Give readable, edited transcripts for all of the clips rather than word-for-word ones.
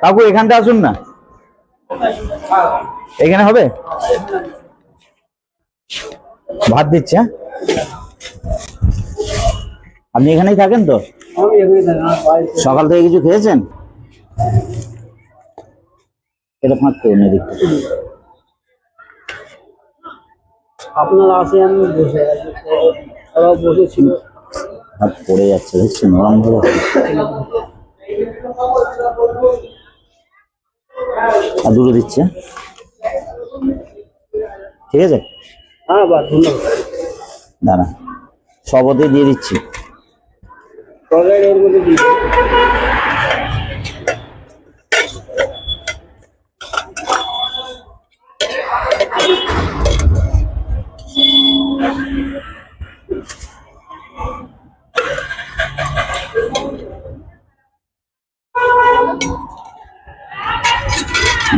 কাকু এখানটা আসুন না, এখানে হবে? ভাত দিচ্ছে। আপনি এখানেই থাকেন তো? সকাল থেকে কিছু খেয়েছেন? এটা ফাঁক করুন এদিকটা। আপনারা আসেন, বসে সবাই বসেছিল, হাত পড়ে যাচ্ছে দেখছেন, নরম ভাবে। আর দুটো দিচ্ছে, ঠিক আছে? হ্যাঁ বা ধন্যবাদ। দাঁড়া, সবতে দিয়ে দিচ্ছি। এর মধ্যে দিই।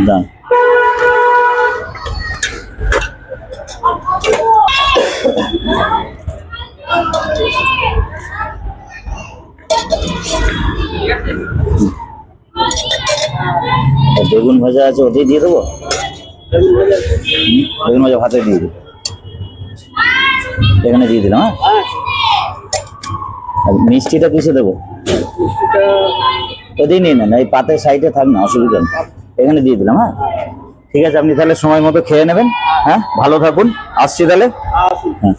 দাঁড়া, বেগুন ভাজা আছে, ওটাই দিয়ে দেবো। বেগুন ভাজা ভাতে দিয়ে দিই, এখানে দিয়ে দিলাম। হ্যাঁ, আর মিষ্টিটা কিসে দেবো? ওদিকে নিয়ে নেন, এই পাতের সাইডে থাক না, অসুবিধা নেই। এখানে দিয়ে দিলাম। হ্যাঁ ঠিক আছে, আপনি তাহলে সময় মতো খেয়ে নেবেন। হ্যাঁ, ভালো থাকুন, আসছি তাহলে। হ্যাঁ।